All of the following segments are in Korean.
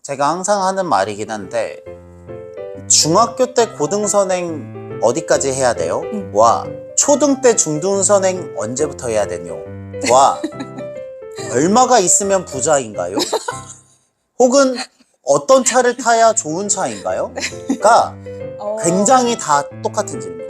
제가 항상 하는 말이긴 한데 중학교 때 고등선행 어디까지 해야 돼요? 와 초등 때 중등선행 언제부터 해야 되뇨? 와 얼마가 있으면 부자인가요? 혹은 어떤 차를 타야 좋은 차인가요? 가 굉장히 다 똑같은 질문.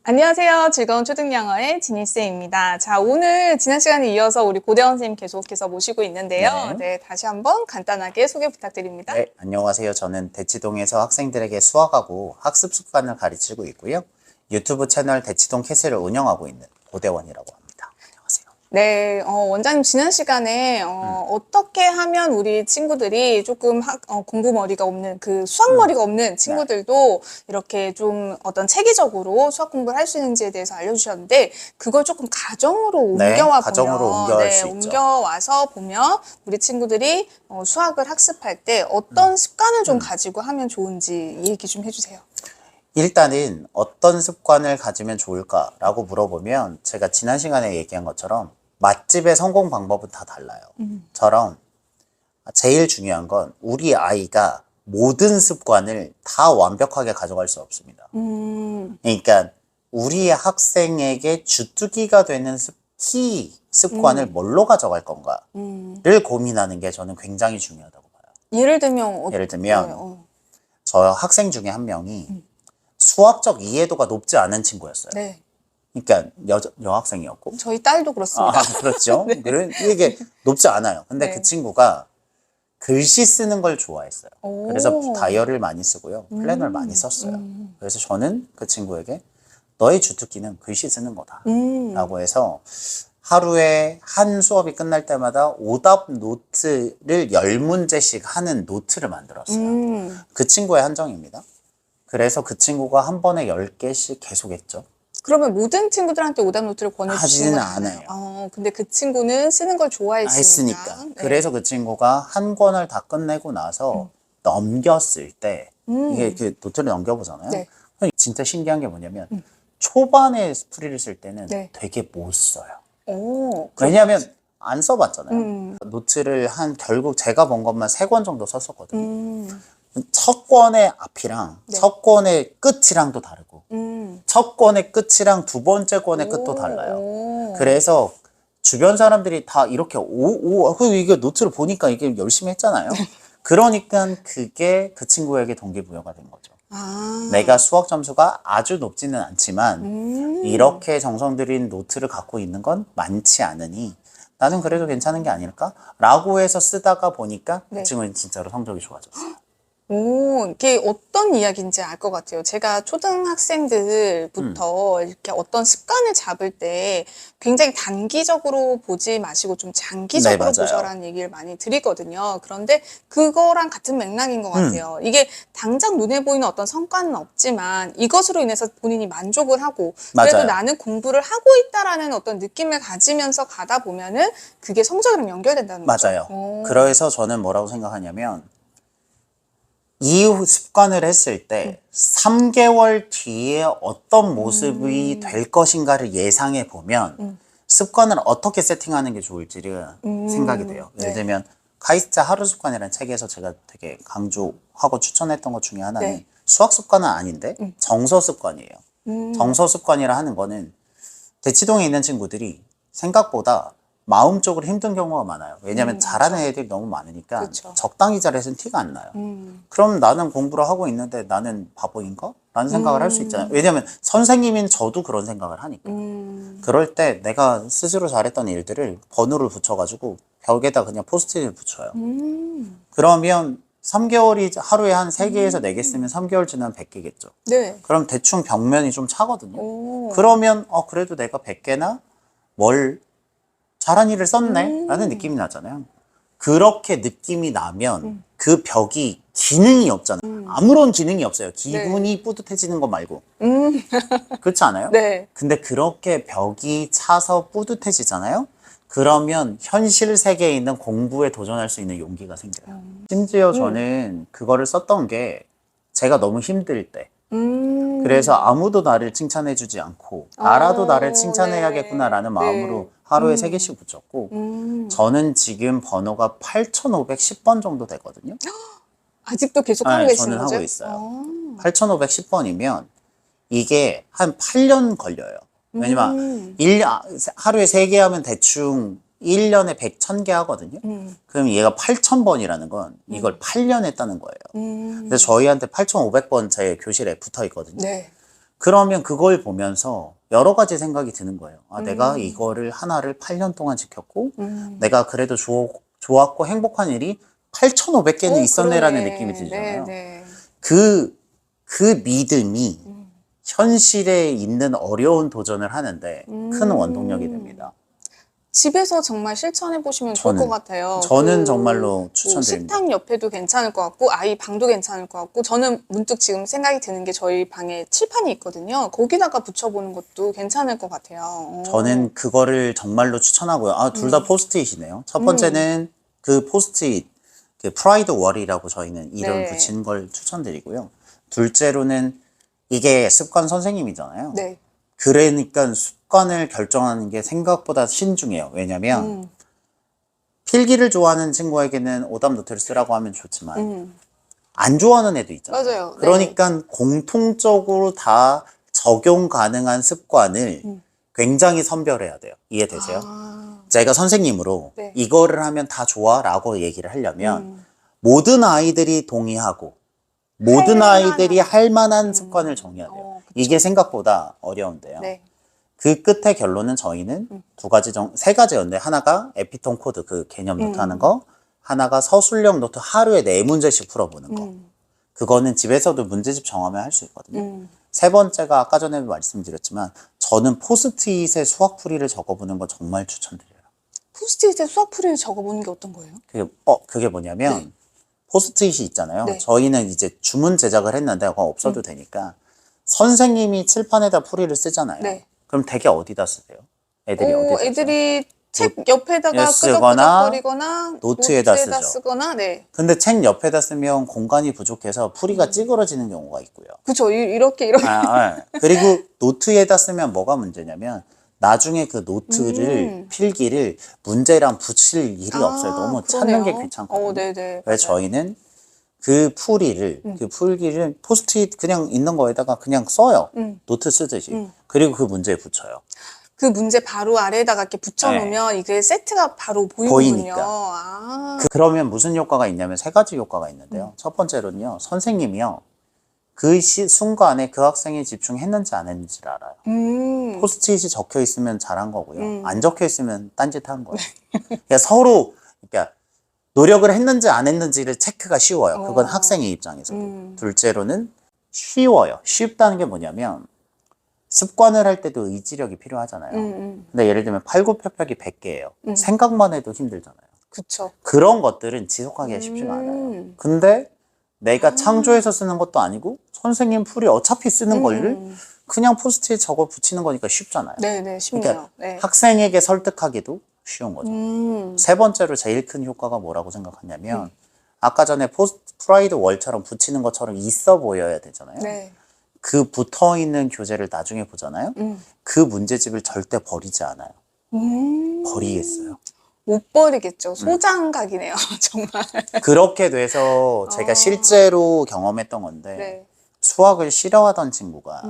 안녕하세요. 즐거운 초등영어의 지니쌤입니다. 자, 오늘 지난 시간에 이어서 우리 고대원 선생님 계속해서 모시고 있는데요. 네, 다시 한번 간단하게 소개 부탁드립니다. 네, 안녕하세요. 저는 대치동에서 학생들에게 수학하고 학습 습관을 가르치고 있고요. 유튜브 채널 대치동 캐슬을 운영하고 있는 고대원이라고 합니다. 안녕하세요. 네, 원장님 지난 시간에 어떻게 하면 우리 친구들이 조금 공부 머리가 없는 그 수학 머리가 없는 친구들도 이렇게 좀 어떤 체계적으로 수학 공부를 할 수 있는지에 대해서 알려주셨는데 그걸 조금 가정으로 네, 옮겨와 가정으로 보면 옮겨갈 수 있죠. 옮겨와서 보면 우리 친구들이 수학을 학습할 때 어떤 습관을 좀 가지고 하면 좋은지 얘기 좀 해주세요. 일단은 어떤 습관을 가지면 좋을까라고 물어보면 제가 지난 시간에 얘기한 것처럼 맛집의 성공 방법은 다 달라요. 처럼 제일 중요한 건 우리 아이가 모든 습관을 다 완벽하게 가져갈 수 없습니다. 그러니까 우리 학생에게 주특기가 되는 키 습관을 뭘로 가져갈 건가를 고민하는 게 저는 굉장히 중요하다고 봐요. 예를 들면 예를 들면 저 학생 중에 한 명이 수학적 이해도가 높지 않은 친구였어요. 네. 그러니까 여학생이었고. 저희 딸도 그렇습니다. 그렇죠. 이게 높지 않아요. 근데 네. 그 친구가 글씨 쓰는 걸 좋아했어요. 오. 그래서 다이어리를 많이 쓰고요. 플래너를 많이 썼어요. 그래서 저는 그 친구에게 너의 주특기는 글씨 쓰는 거다. 라고 해서 하루에 한 수업이 끝날 때마다 오답 노트를 10문제씩 하는 노트를 만들었어요. 그 친구의 한정입니다. 그래서 그 친구가 한 번에 10개씩 계속 했죠. 그러면 모든 친구들한테 오답 노트를 권해주시는 하지는 건 않아요. 근데 그 친구는 쓰는 걸 좋아했으니까. 했으니까. 네. 그래서 그 친구가 한 권을 다 끝내고 나서 넘겼을 때 이게 그 노트를 넘겨보잖아요. 네. 진짜 신기한 게 뭐냐면 초반에 풀이를 쓸 때는 네. 되게 못 써요. 오, 왜냐하면 안 써봤잖아요. 노트를 결국 제가 본 것만 3권 정도 썼었거든요. 첫 권의 앞이랑 네. 첫 권의 끝이랑도 다르고 첫 권의 끝이랑 두 번째 권의 끝도 오. 달라요. 그래서 주변 사람들이 다 이렇게 이게 노트를 보니까 이게 열심히 했잖아요. 그러니까 그게 그 친구에게 동기부여가 된 거죠. 내가 수학 점수가 아주 높지는 않지만 이렇게 정성 들인 노트를 갖고 있는 건 많지 않으니 나는 그래도 괜찮은 게 아닐까? 라고 해서 쓰다가 보니까 네. 그 친구는 진짜로 성적이 좋아졌어요. 오, 이게 어떤 이야기인지 알 것 같아요. 제가 초등학생들부터 이렇게 어떤 습관을 잡을 때 굉장히 단기적으로 보지 마시고 좀 장기적으로 네, 맞아요. 보셔라는 얘기를 많이 드리거든요. 그런데 그거랑 같은 맥락인 것 같아요. 이게 당장 눈에 보이는 어떤 성과는 없지만 이것으로 인해서 본인이 만족을 하고 그래도 맞아요. 나는 공부를 하고 있다라는 어떤 느낌을 가지면서 가다 보면은 그게 성적이랑 연결된다는 거죠. 맞아요. 오. 그래서 저는 뭐라고 생각하냐면 이 습관을 했을 때 3개월 뒤에 어떤 모습이 될 것인가를 예상해 보면 습관을 어떻게 세팅하는 게 좋을지를 생각이 돼요. 예를 네. 들면 카이스트 하루 습관이라는 책에서 제가 되게 강조하고 추천했던 것 중에 하나는 네. 수학 습관은 아닌데 정서 습관이에요. 정서 습관이라 하는 거는 대치동에 있는 친구들이 생각보다 마음적으로 힘든 경우가 많아요. 왜냐하면 잘하는 애들이 너무 많으니까 그쵸. 적당히 잘해서는 티가 안 나요. 그럼 나는 공부를 하고 있는데 나는 바보인가? 라는 생각을 할 수 있잖아요. 왜냐하면 선생님인 저도 그런 생각을 하니까. 그럴 때 내가 스스로 잘했던 일들을 번호를 붙여가지고 벽에다 그냥 포스트잇을 붙여요. 그러면 3개월이 하루에 한 3개에서 4개 쓰면 3개월 지나면 100개겠죠. 네. 그럼 대충 벽면이 좀 차거든요. 오. 그러면 그래도 내가 100개나 잘한 일을 썼네? 라는 느낌이 나잖아요. 그렇게 느낌이 나면 그 벽이 기능이 없잖아요. 아무런 기능이 없어요. 기분이 뿌듯해지는 거 말고. 그렇지 않아요? 네. 근데 그렇게 벽이 차서 뿌듯해지잖아요? 그러면 현실 세계에 있는 공부에 도전할 수 있는 용기가 생겨요. 심지어 저는 그거를 썼던 게 제가 너무 힘들 때 그래서 아무도 나를 칭찬해주지 않고 나라도 나를 칭찬해야겠구나라는 네. 마음으로 하루에 3개씩 붙였고 저는 지금 번호가 8,510번 정도 되거든요. 아직도 계속 하고 네, 계시는 저는 거죠? 하고 있어요. 8,510번이면 이게 한 8년 걸려요. 왜냐면 하루에 3개 하면 대충 1년에 100, 1000개 하거든요. 그럼 얘가 8,000번이라는 건 이걸 8년 했다는 거예요. 그래서 저희한테 8,500번 제 교실에 붙어 있거든요. 네. 그러면 그걸 보면서 여러 가지 생각이 드는 거예요. 아, 내가 이거를 하나를 8년 동안 지켰고, 내가 그래도 좋았고 행복한 일이 8,500개는 있었네라는 그러네. 느낌이 들잖아요. 네. 그 믿음이 현실에 있는 어려운 도전을 하는데 큰 원동력이 됩니다. 집에서 정말 실천해 보시면 좋을 것 같아요. 저는 정말로 추천드립니다. 식탁 옆에도 괜찮을 것 같고 아이 방도 괜찮을 것 같고 저는 문득 지금 생각이 드는 게 저희 방에 칠판이 있거든요. 거기다가 붙여보는 것도 괜찮을 것 같아요. 저는 그거를 정말로 추천하고요. 아, 둘 다 포스트잇이네요. 첫 번째는 그 포스트잇, 그 프라이드 월이라고 저희는 이름을 네. 붙인 걸 추천드리고요. 둘째로는 이게 습관 선생님이잖아요. 네. 그러니까 습관을 결정하는 게 생각보다 신중해요. 왜냐면 필기를 좋아하는 친구에게는 오답 노트를 쓰라고 하면 좋지만 안 좋아하는 애도 있잖아요. 맞아요. 그러니까 공통적으로 다 적용 가능한 습관을 굉장히 선별해야 돼요. 이해되세요? 제가 선생님으로 네. 이거를 하면 다 좋아 라고 얘기를 하려면 모든 아이들이 동의하고 모든 아이들이 할 만한 습관을 정해야 돼요. 이게 생각보다 어려운데요. 네. 그 끝의 결론은 저희는 세 가지였는데 하나가 에피톤 코드 그 개념 노트 하는 거, 하나가 서술형 노트 하루에 4문제씩 풀어보는 거. 그거는 집에서도 문제집 정하면 할 수 있거든요. 세 번째가 아까 전에 말씀드렸지만 저는 포스트잇에 수학풀이를 적어보는 거 정말 추천드려요. 포스트잇에 수학풀이를 적어보는 게 어떤 거예요? 그게 뭐냐면 포스트잇이 있잖아요. 네. 저희는 이제 주문 제작을 했는데 그거 없어도 되니까 선생님이 칠판에다 풀이를 쓰잖아요. 네. 그럼 되게 어디다 쓰세요? 애들이 어디다 써요? 애들이 책 옆에다가 쓰거나 끄적끄적거리거나 노트에다 쓰죠. 쓰거나 네. 근데 책 옆에다 쓰면 공간이 부족해서 풀이가 찌그러지는 경우가 있고요. 그쵸. 이렇게 그리고 노트에다 쓰면 뭐가 문제냐면 나중에 그 노트를 필기를 문제랑 붙일 일이 없어요. 너무 찾는 게 귀찮거든요. 네네. 그래서 저희는 그 풀이를 그 풀기를 포스트잇 그냥 있는 거에다가 그냥 써요. 노트 쓰듯이. 그리고 그 문제에 붙여요. 그 문제 바로 아래에다가 이렇게 붙여놓으면 이게 세트가 바로 보이거든요. 보이니까. 그러면 무슨 효과가 있냐면 3가지 효과가 있는데요. 첫 번째로는요. 선생님이요. 그 순간에 그 학생이 집중했는지 안 했는지를 알아요. 포스트잇이 적혀 있으면 잘한 거고요. 안 적혀 있으면 딴짓한 거예요. 그러니까 서로 그러니까 노력을 했는지 안 했는지를 체크가 쉬워요. 그건 학생의 입장에서도. 둘째로는 쉬워요. 쉽다는 게 뭐냐면 습관을 할 때도 의지력이 필요하잖아요. 근데 예를 들면 팔굽혀펴기 100개예요. 생각만 해도 힘들잖아요. 그쵸. 그런 것들은 지속하기가 쉽지가 않아요. 근데 내가 창조해서 쓰는 것도 아니고 선생님 풀이 어차피 쓰는 거를 그냥 포스트잇 적어 붙이는 거니까 쉽잖아요. 네네, 쉽네요. 그러니까 네. 학생에게 설득하기도 쉬운 거죠. 세 번째로 제일 큰 효과가 뭐라고 생각하냐면 아까 전에 프라이드 월처럼 붙이는 것처럼 있어 보여야 되잖아요. 네. 그 붙어 있는 교재를 나중에 보잖아요. 그 문제집을 절대 버리지 않아요. 버리겠어요. 못 버리겠죠. 소장각이네요, 정말. 그렇게 돼서 제가 실제로 경험했던 건데 네. 수학을 싫어하던 친구가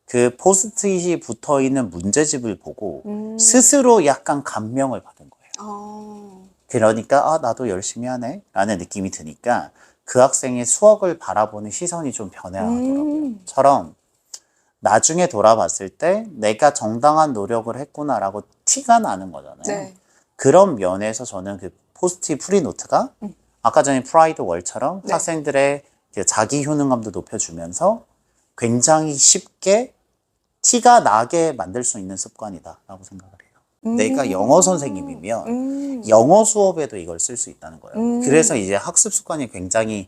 그 포스트잇이 붙어 있는 문제집을 보고 스스로 약간 감명을 받은 거예요. 그러니까 나도 열심히 하네 라는 느낌이 드니까 그 학생의 수학을 바라보는 시선이 좀 변해가더라고요. 처럼 나중에 돌아봤을 때 내가 정당한 노력을 했구나라고 티가 나는 거잖아요. 네. 그런 면에서 저는 그 포스트잇 프리노트가 아까 전에 프라이드 월처럼 네. 학생들의 그 자기 효능감도 높여주면서 굉장히 쉽게 티가 나게 만들 수 있는 습관이다라고 생각을 해요. 내가 영어 선생님이면 영어 수업에도 이걸 쓸 수 있다는 거예요. 그래서 이제 학습 습관이 굉장히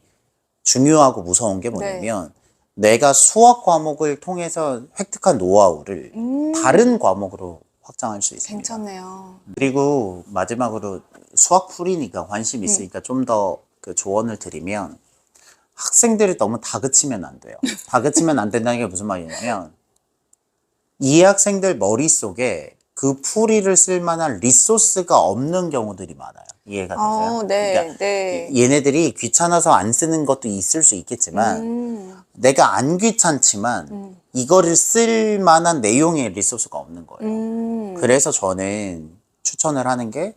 중요하고 무서운 게 뭐냐면 내가 수학 과목을 통해서 획득한 노하우를 다른 과목으로 확장할 수 있습니다. 괜찮네요. 그리고 마지막으로 수학 풀이니까 관심 있으니까 좀 더 그 조언을 드리면 학생들이 너무 다그치면 안 돼요. 다그치면 안 된다는 게 무슨 말이냐면 이 학생들 머릿속에 그 풀이를 쓸 만한 리소스가 없는 경우들이 많아요. 이해가 되세요? 네, 그러니까 네. 얘네들이 귀찮아서 안 쓰는 것도 있을 수 있겠지만 내가 안 귀찮지만 이거를 쓸 만한 내용의 리소스가 없는 거예요. 그래서 저는 추천을 하는 게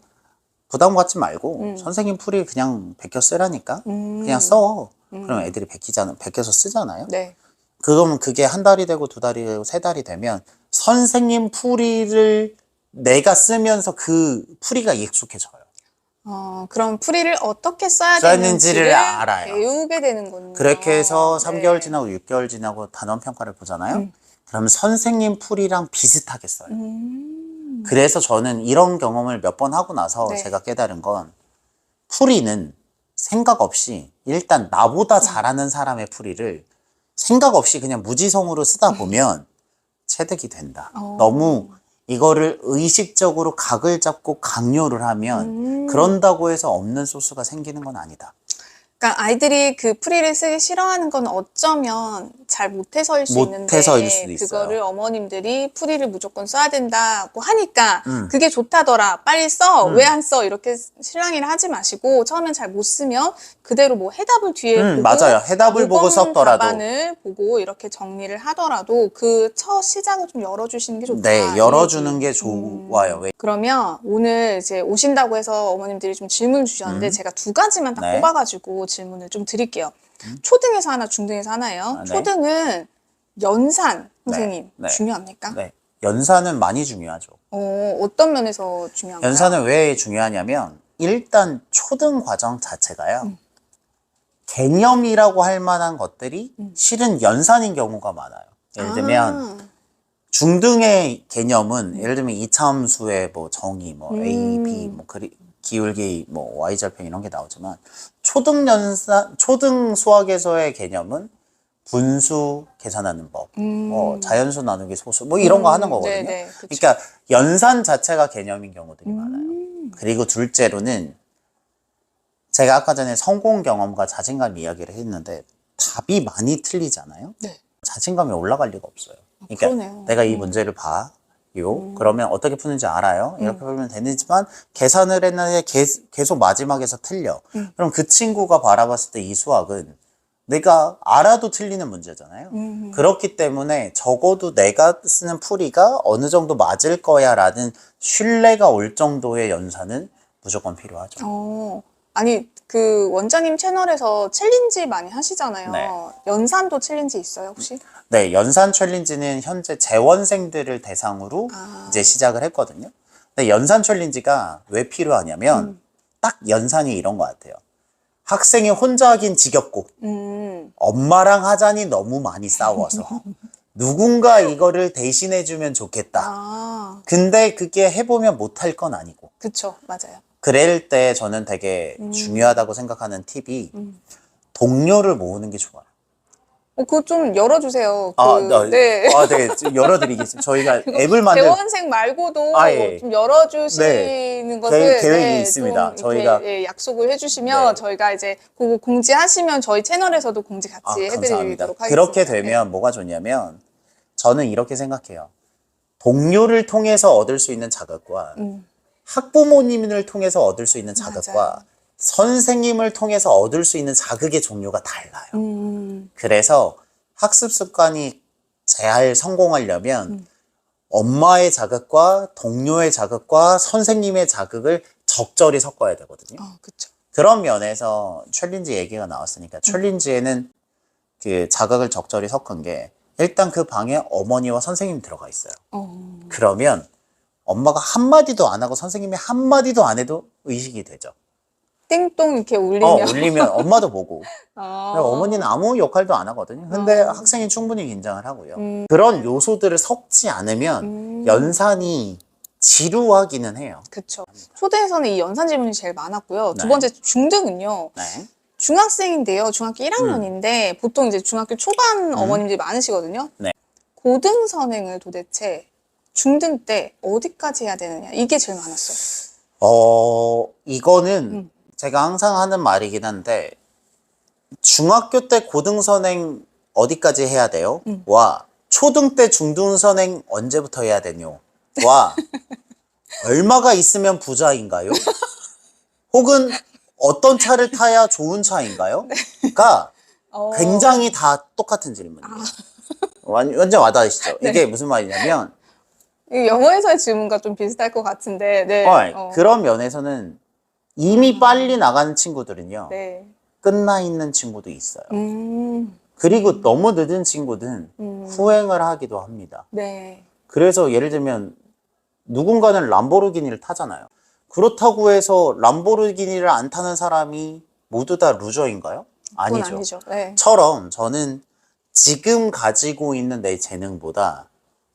부담 갖지 말고 선생님 풀이 그냥 베껴 쓰라니까 그냥 써. 그럼 애들이 베껴서 쓰잖아요. 네. 그러면 그게 한 달이 되고 두 달이 되고 세 달이 되면 선생님 풀이를 내가 쓰면서 그 풀이가 익숙해져요. 그럼 풀이를 어떻게 써야 써야 되는지를 되는지를 알아요. 배우게 되는군요. 그렇게 해서 네. 3개월 지나고 6개월 지나고 단원 평가를 보잖아요. 그러면 선생님 풀이랑 비슷하게 써요. 그래서 저는 이런 경험을 몇 번 하고 나서 네. 제가 깨달은 건 풀이는 생각 없이 일단 나보다 잘하는 사람의 풀이를 생각 없이 그냥 무지성으로 쓰다 보면 체득이 된다. 너무 이거를 의식적으로 각을 잡고 강요를 하면 그런다고 해서 없는 소스가 생기는 건 아니다. 그러니까 아이들이 그 풀이를 쓰기 싫어하는 건 어쩌면 잘 못해서일 수 못해서일 있는데 수도 있어요. 그거를 어머님들이 풀이를 무조건 써야 된다고 하니까 그게 좋다더라. 빨리 써. 왜 안 써? 이렇게 실랑이를 하지 마시고 처음엔 잘 못 쓰면 그대로 뭐 해답을 뒤에 보고 맞아요. 해답을 보고 모범 썼더라도. 답안을 보고 이렇게 정리를 하더라도 그 첫 시작을 좀 열어주시는 게 좋다. 네, 열어주는 게 좋아요. 왜? 그러면 오늘 이제 오신다고 해서 어머님들이 좀 질문을 주셨는데 제가 두 가지만 딱 네. 꼽아가지고 질문을 좀 드릴게요. 초등에서 하나, 중등에서 하나요. 네. 초등은 연산, 선생님, 네. 중요합니까? 네. 연산은 많이 중요하죠. 어떤 면에서 중요한가요? 연산은 왜 중요하냐면 일단 초등 과정 자체가요. 개념이라고 할 만한 것들이 실은 연산인 경우가 많아요. 예를 들면 중등의 개념은 예를 들면 이차함수의 뭐 정의, 뭐 A, B, 뭐 기울기, 뭐 Y절편 이런 게 나오지만 초등 수학에서의 개념은 분수 계산하는 법, 뭐 자연수 나누기 소수, 뭐 이런 거 하는 거거든요. 네네, 그쵸. 그러니까 연산 자체가 개념인 경우들이 많아요. 그리고 둘째로는 제가 아까 전에 성공 경험과 자신감 이야기를 했는데 답이 많이 틀리잖아요. 네. 자신감이 올라갈 리가 없어요. 그러니까 그러네요. 내가 이 문제를 봐요. 그러면 어떻게 푸는지 알아요. 이렇게 풀면 되지만 계산을 했는데 계속 마지막에서 틀려. 그럼 그 친구가 바라봤을 때 이 수학은 내가 알아도 틀리는 문제잖아요. 그렇기 때문에 적어도 내가 쓰는 풀이가 어느 정도 맞을 거야 라는 신뢰가 올 정도의 연산은 무조건 필요하죠. 아니 그 원장님 채널에서 챌린지 많이 하시잖아요. 네. 연산도 챌린지 있어요 혹시? 네, 연산 챌린지는 현재 재원생들을 대상으로 이제 시작을 했거든요. 근데 연산 챌린지가 왜 필요하냐면 딱 연산이 이런 것 같아요. 학생이 혼자 하긴 지겹고 엄마랑 하자니 너무 많이 싸워서 누군가 이거를 대신해주면 좋겠다. 근데 그게 해보면 못할 건 아니고. 그쵸, 맞아요. 그럴 때 저는 되게 중요하다고 생각하는 팁이 동료를 모으는 게 좋아요. 그거 좀 열어주세요. 네. 되게 좀 열어드리겠습니다. 저희가 앱을 대원생 말고도 예. 좀 열어주시는 것을 계획이 있습니다. 좀 저희가 이렇게, 약속을 해주시면 저희가 이제 그거 공지하시면 저희 채널에서도 공지 같이 감사합니다. 해드리도록 하겠습니다. 그렇게 되면 뭐가 좋냐면 저는 이렇게 생각해요. 동료를 통해서 얻을 수 있는 자극과 학부모님을 통해서 얻을 수 있는 자극과 맞아요. 선생님을 통해서 얻을 수 있는 자극의 종류가 달라요. 그래서 학습 습관이 잘 성공하려면 엄마의 자극과 동료의 자극과 선생님의 자극을 적절히 섞어야 되거든요. 그쵸. 그런 면에서 챌린지 얘기가 나왔으니까 챌린지에는 그 자극을 적절히 섞은 게 일단 그 방에 어머니와 선생님이 들어가 있어요. 그러면 엄마가 한마디도 안 하고 선생님이 한마디도 안 해도 의식이 되죠. 띵동 이렇게 울리면. 울리면 엄마도 보고. 어머니는 아무 역할도 안 하거든요. 근데 학생이 충분히 긴장을 하고요. 그런 요소들을 섞지 않으면 연산이 지루하기는 해요. 그쵸. 초대에서는 이 연산 질문이 제일 많았고요. 두 네. 번째 중등은요. 네. 중학생인데요. 중학교 1학년인데 보통 이제 중학교 초반 어머님들이 많으시거든요. 네. 고등 선행을 도대체 중등 때 어디까지 해야 되느냐 이게 제일 많았어요. 이거는 제가 항상 하는 말이긴 한데 중학교 때 고등선행 어디까지 해야 돼요? 와, 초등 때 중등선행 언제부터 해야 되뇨? 와, 얼마가 있으면 부자인가요? 혹은 어떤 차를 타야 좋은 차인가요? 가 굉장히 다 똑같은 질문이에요. 완전 와닿으시죠? 이게 무슨 말이냐면 이 영어에서의 질문과 좀 비슷할 것 같은데, 네. 그런 면에서는 이미 빨리 나가는 친구들은요. 네. 끝나 있는 친구도 있어요. 그리고 너무 늦은 친구들은 후행을 하기도 합니다. 네. 그래서 예를 들면 누군가는 람보르기니를 타잖아요. 그렇다고 해서 람보르기니를 안 타는 사람이 모두 다 루저인가요? 그건 아니죠. 아니죠. 네. 처럼 저는 지금 가지고 있는 내 재능보다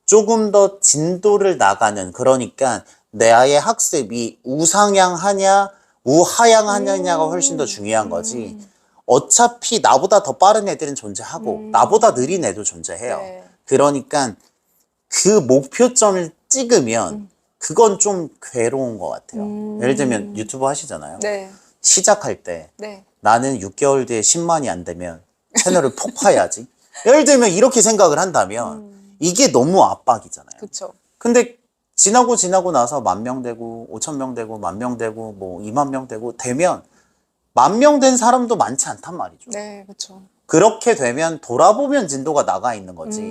조금 더 진도를 나가는, 그러니까 내 아이의 학습이 우상향하냐 우하향하냐가 훨씬 더 중요한 거지. 어차피 나보다 더 빠른 애들은 존재하고 나보다 느린 애도 존재해요. 네. 그러니까 그 목표점을 찍으면 그건 좀 괴로운 것 같아요. 예를 들면 유튜브 하시잖아요. 네. 시작할 때 네. 나는 6개월 뒤에 10만이 안 되면 채널을 폭파해야지. 예를 들면 이렇게 생각을 한다면 이게 너무 압박이잖아요. 그쵸. 근데 지나고 나서 10,000명 되고 5,000명 되고 10,000명 되고 뭐 20,000명 되고 되면 10,000명 된 사람도 많지 않단 말이죠. 네, 그쵸. 그렇게 되면 돌아보면 진도가 나가 있는 거지.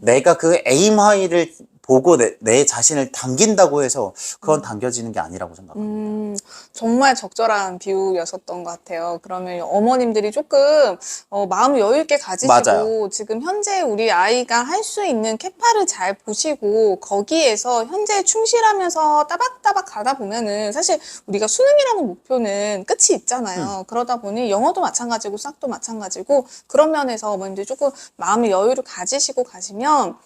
내가 그 에임 하이를 보고 내 자신을 당긴다고 해서 그건 당겨지는 게 아니라고 생각합니다. 정말 적절한 비유였었던 것 같아요. 그러면 어머님들이 조금 마음 여유 있게 가지시고 맞아요. 지금 현재 우리 아이가 할 수 있는 캐파를 잘 보시고 거기에서 현재 충실하면서 따박따박 가다 보면은 사실 우리가 수능이라는 목표는 끝이 있잖아요. 그러다 보니 영어도 마찬가지고 수학도 마찬가지고 그런 면에서 어머님들이 조금 마음의 여유를 가지시고 가시면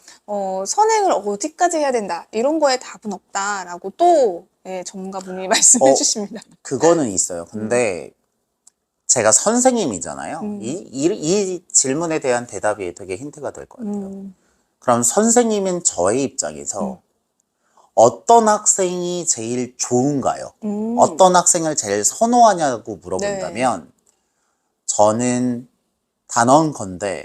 선행을 어디까지 해야 된다 이런 거에 답은 없다라고 또 예, 전문가분이 말씀해 주십니다. 그거는 있어요. 근데 제가 선생님이잖아요. 이 질문에 대한 대답이 되게 힌트가 될 것 같아요. 그럼 선생님인 저의 입장에서 어떤 학생이 제일 좋은가요? 어떤 학생을 제일 선호하냐고 물어본다면 저는 단언컨대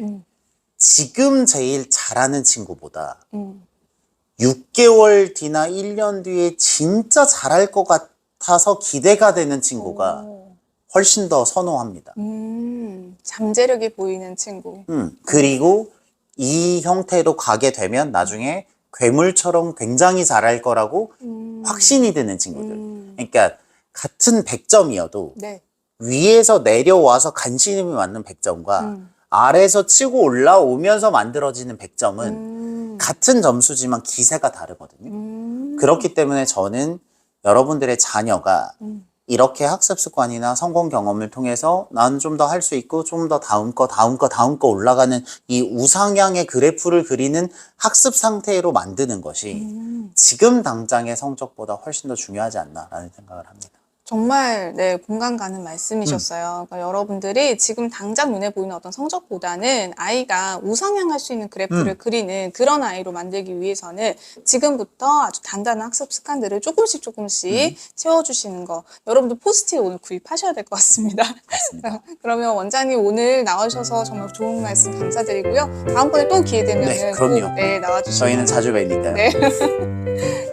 지금 제일 잘하는 친구보다 6개월 뒤나 1년 뒤에 진짜 잘할 것 같아서 기대가 되는 친구가 훨씬 더 선호합니다. 잠재력이 보이는 친구. 그리고 이 형태로 가게 되면 나중에 괴물처럼 굉장히 잘할 거라고 확신이 드는 친구들. 그러니까 같은 100점이어도 네. 위에서 내려와서 간신히 맞는 100점과 아래에서 치고 올라오면서 만들어지는 100점은 같은 점수지만 기세가 다르거든요. 그렇기 때문에 저는 여러분들의 자녀가 이렇게 학습 습관이나 성공 경험을 통해서 나는 좀 더 할 수 있고 좀 더 다음 거 올라가는 이 우상향의 그래프를 그리는 학습 상태로 만드는 것이 지금 당장의 성적보다 훨씬 더 중요하지 않나라는 생각을 합니다. 정말 네, 공감 가는 말씀이셨어요. 그러니까 여러분들이 지금 당장 눈에 보이는 어떤 성적보다는 아이가 우상향할 수 있는 그래프를 그리는 그런 아이로 만들기 위해서는 지금부터 아주 단단한 학습 습관들을 조금씩 채워주시는 거. 여러분들 포스트잇 오늘 구입하셔야 될 것 같습니다. 맞습니다. 그러면 원장님 오늘 나와주셔서 정말 좋은 말씀 감사드리고요. 다음번에 또 기회 되면 네, 꼭 그럼요. 네, 나와주시면 저희는 자주 뵈니까요. 네.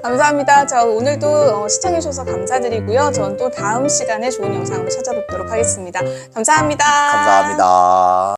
감사합니다. 자, 오늘도 시청해주셔서 감사드리고요. 저는 또 다음 시간에 좋은 영상으로 찾아뵙도록 하겠습니다. 감사합니다. 감사합니다.